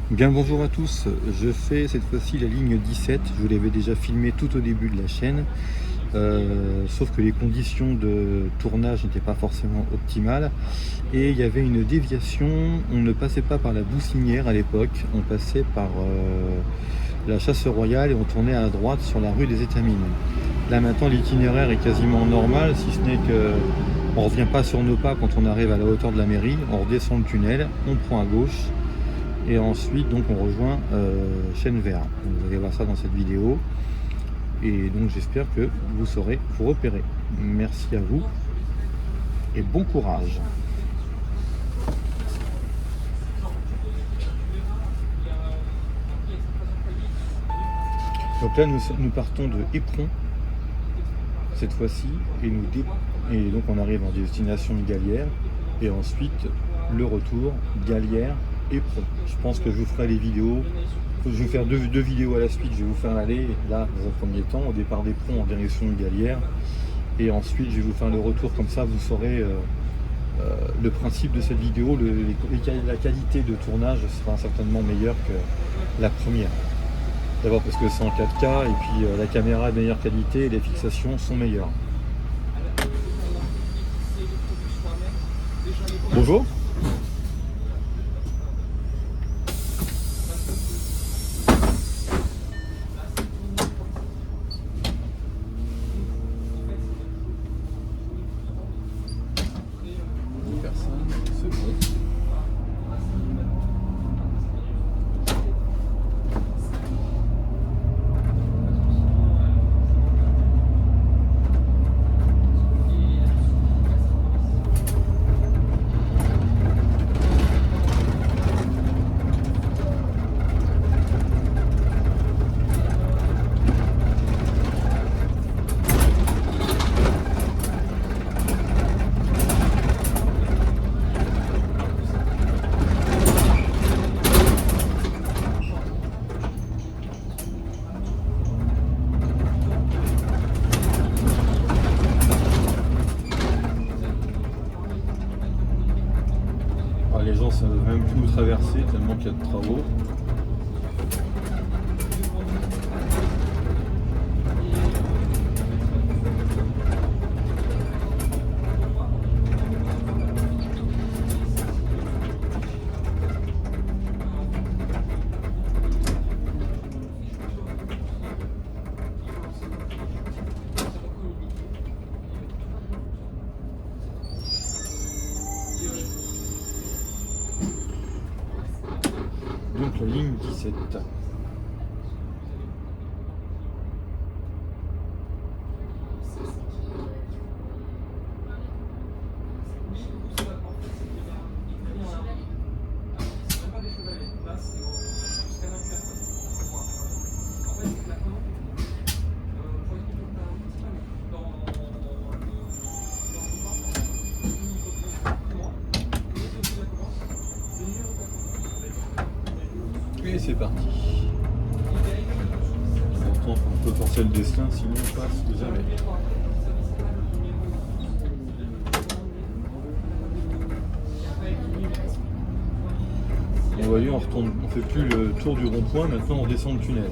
Bien le bonjour à tous, je fais cette fois-ci la ligne 17, je vous l'avais déjà filmé tout au début de la chaîne, sauf que les conditions de tournage n'étaient pas forcément optimales et il y avait une déviation, on ne passait pas par la Boussinière à l'époque, on passait par la Chasse Royale et on tournait à droite sur la rue des Étamines. Là maintenant l'itinéraire est quasiment normal, si ce n'est que on ne revient pas sur nos pas quand on arrive à la hauteur de la mairie, on redescend le tunnel, on prend à gauche. Et ensuite, donc, on rejoint Chêne Vert. Donc, vous allez voir ça dans cette vidéo. Et donc, j'espère que vous saurez vous repérer. Merci à vous et bon courage. Donc là, nous partons de Éperon cette fois-ci et donc on arrive en destination de Galière et ensuite le retour Galière Éperon. Je pense que je vous ferai les vidéos. Je vais vous faire deux vidéos à la suite. Je vais vous faire l'aller là dans un premier temps au départ d'Éperon en direction de Galière et ensuite je vais vous faire le retour, comme ça vous saurez le principe de cette vidéo. La qualité de tournage sera certainement meilleure que la première. D'abord parce que c'est en 4K et puis la caméra est de meilleure qualité et les fixations sont meilleures. Bonjour. C'est bon. Les gens ne savent même plus où traverser tellement qu'il y a de travaux. Donc la ligne 17. Et c'est parti. Pourtant, on peut forcer le destin, sinon on passe jamais. Vous voyez, on fait plus le tour du rond-point, maintenant on descend le tunnel.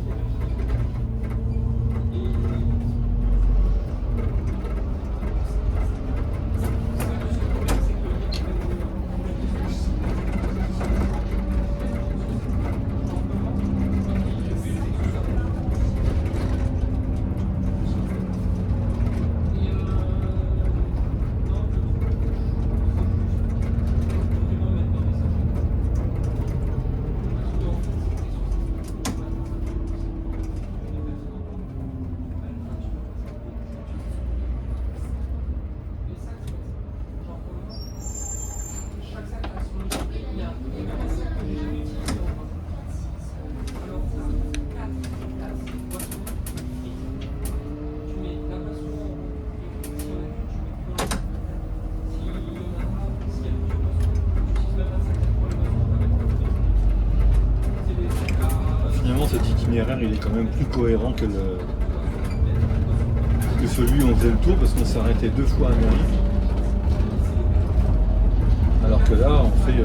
Finalement, cet itinéraire il est quand même plus cohérent que celui où on faisait le tour, parce qu'on s'est arrêté 2 fois à Mairie. Alors que là, on fait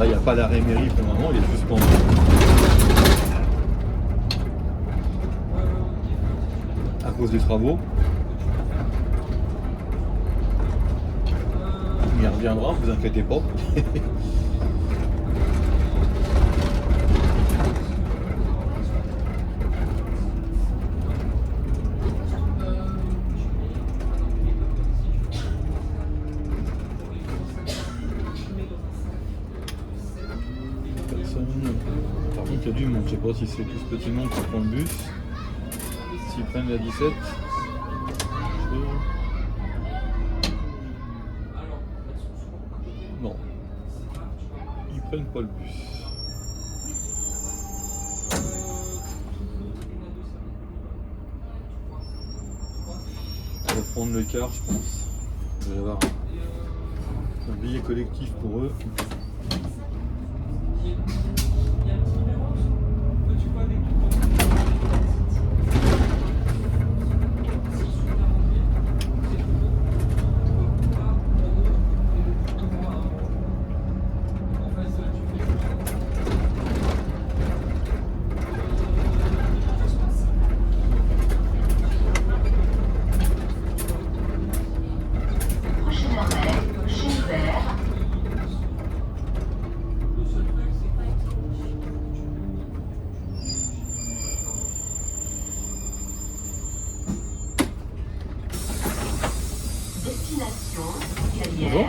Là, il n'y a pas l'arrêt mairie pour le moment, il est suspendu. À cause des travaux. Il reviendra, vous inquiétez pas. Par contre, il y a du monde. Je sais pas si c'est tout ce petit monde qui prend le bus. S'ils prennent la 17. Non. Ils prennent pas le bus. On va prendre le car, je pense. Il va y avoir un billet collectif pour eux. Bonjour.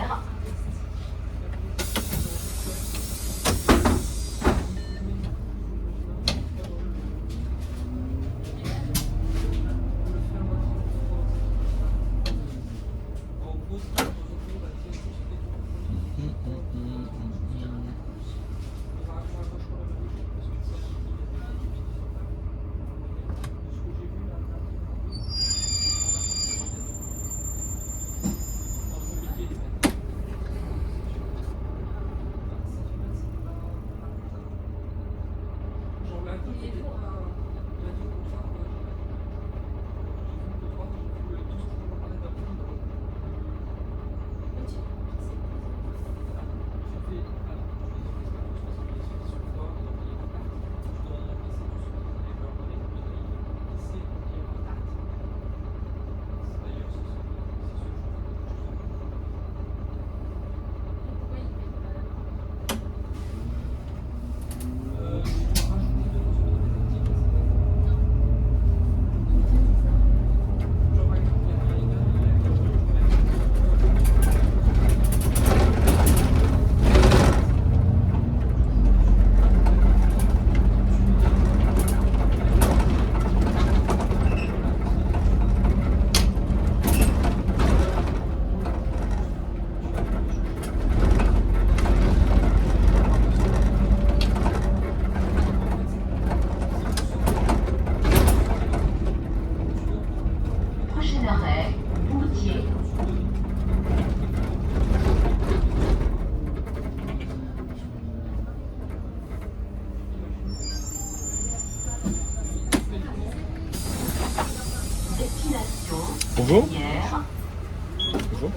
Bonjour. Bonjour.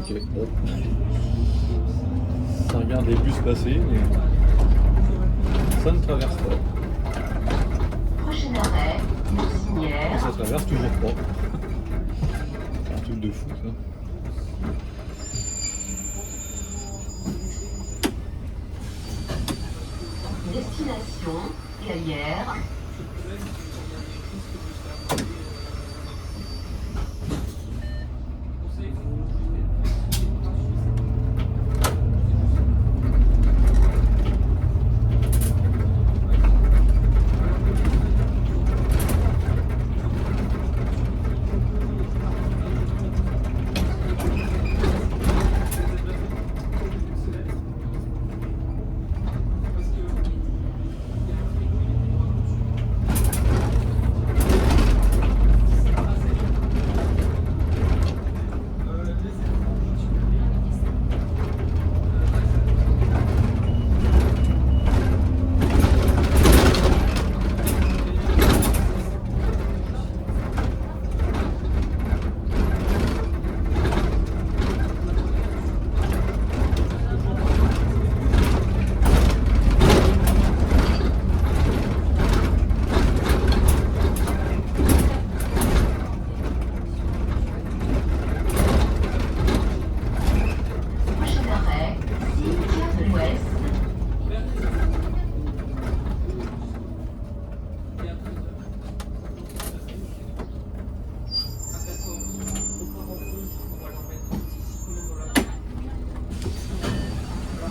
Ok, bon. Ça regarde les bus passer, mais ça ne traverse pas. Prochain arrêt, Monseigneur. Et ça traverse toujours pas. C'est un truc de fou ça. Destination, Gaillère.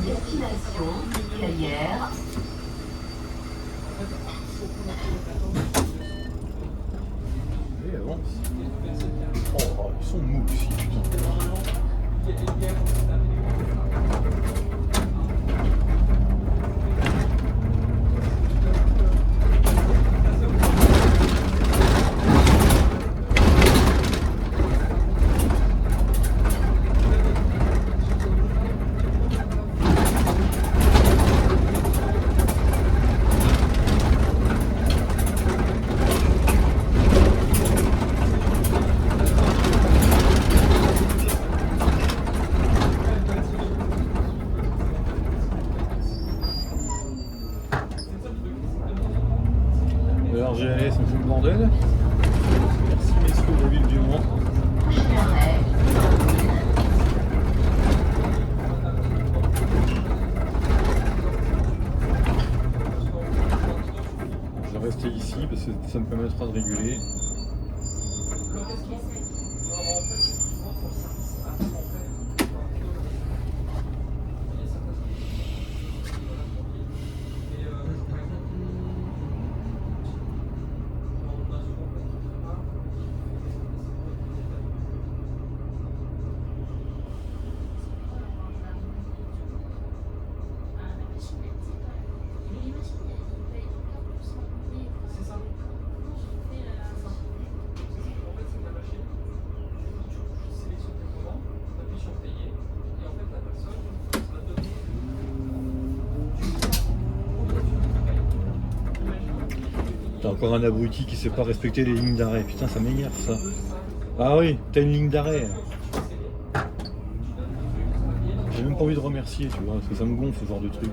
Destination, Gaillère. Et avance. Oh, ils sont mous ici, putain. Le RGLS, ça me fout le bordel. Merci messieurs de la ville du Mans. Prochain arrêt, Je vais rester ici parce que ça me permettra de réguler. T'as encore un abruti qui sait pas respecter les lignes d'arrêt. Putain, ça m'énerve ça. Ah oui, t'as une ligne d'arrêt. J'ai même pas envie de remercier, tu vois, parce que ça me gonfle ce genre de truc.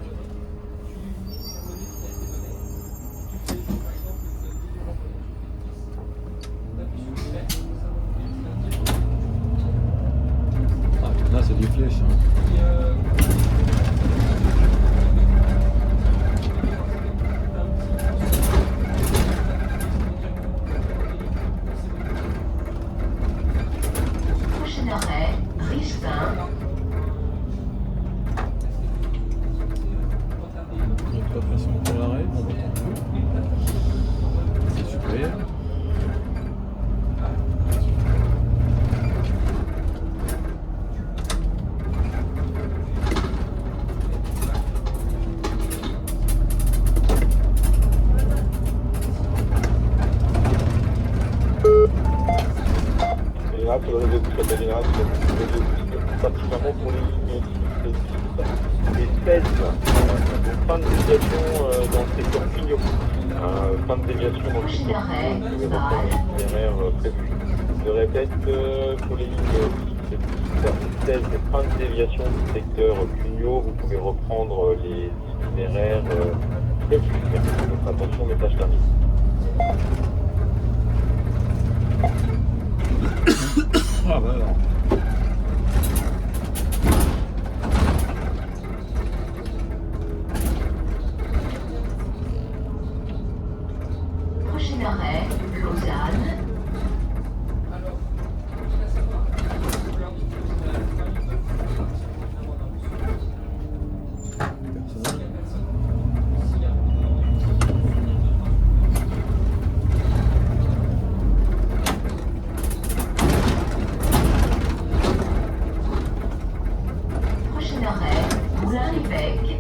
Ah, là c'est des flèches. Hein. prochain arrêt, Richepin. Pas pression pour l'arrêt, on va tant mieux. C'est super. Sur le réseau de Côte général, particulièrement pour les lignes 10 et 16, fin de déviation dans le secteur Pignot. Fin de déviation dans le secteur Pignot, vous pouvez reprendre l'itinéraire prévu. Je répète, pour les lignes 10 16 et fin de déviation du secteur Cugnot, vous pouvez reprendre les itinéraires très vite. Merci de votre attention, message terminé. Ah bah alors. Prochain arrêt, Lausanne. Prochain arrêt, Moulin-l'Évêque.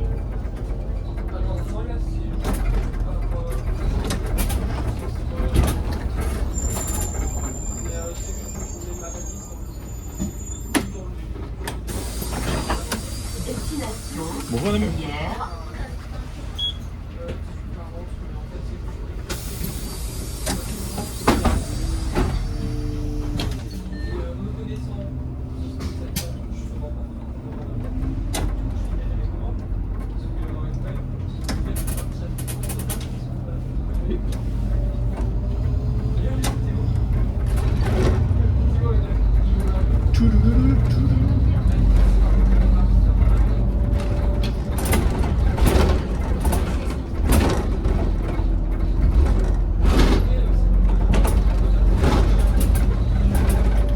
Destination, Bonjour madame. Hier.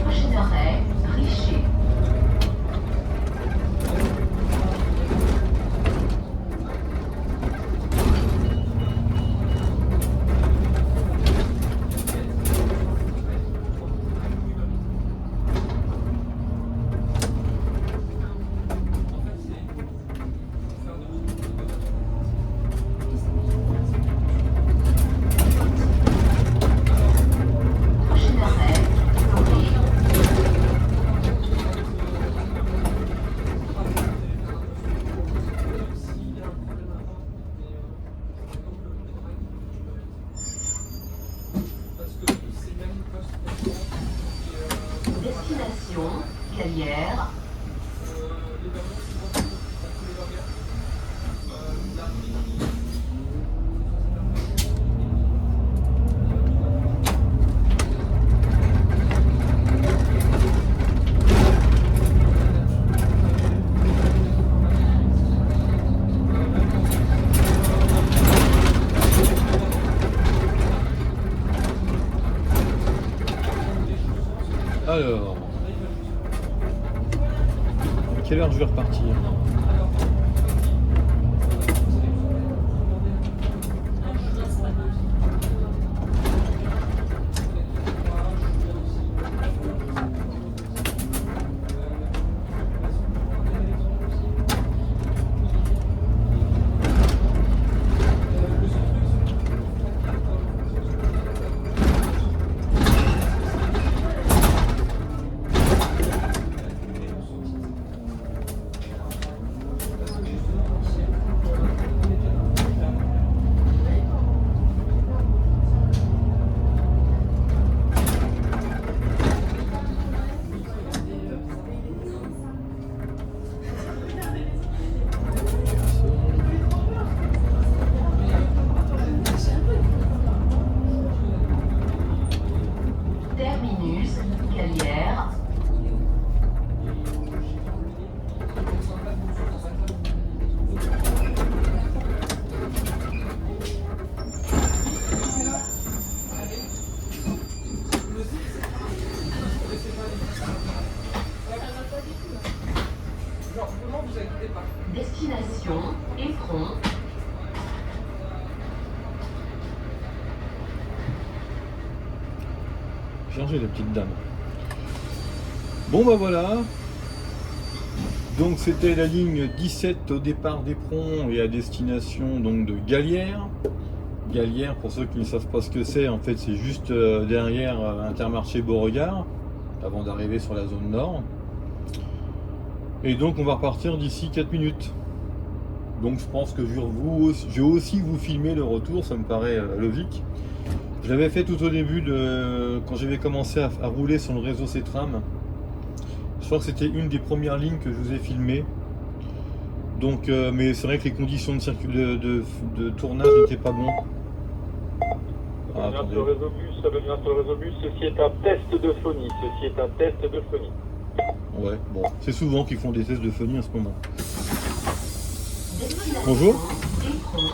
Prochain arrêt, Richer. Prochain arrêt, Fleury. Destination, Galière. Alors, à quelle heure je vais repartir? Terminus, Galière. Destination, Éperon. Changer les petites dames. Bon bah voilà. Donc c'était la ligne 17 au départ d'Éperon et à destination donc de Galière. Galière, pour ceux qui ne savent pas ce que c'est, en fait c'est juste derrière Intermarché Beauregard, avant d'arriver sur la zone nord. Et donc on va repartir d'ici 4 minutes. Donc je pense que je vais aussi vous filmer le retour, ça me paraît logique. Je l'avais fait tout au début quand j'avais commencé à rouler sur le réseau C-Tram. Je crois que c'était une des premières lignes que je vous ai filmées. Donc, mais c'est vrai que les conditions de tournage n'étaient pas bonnes. Ça veut bien sur le réseau bus, ça veut bien sur le réseau bus. Ceci est un test de phonie. Ceci est un test de phonie. Ouais, bon, c'est souvent qu'ils font des tests de phonie en ce moment. Bonjour. Écran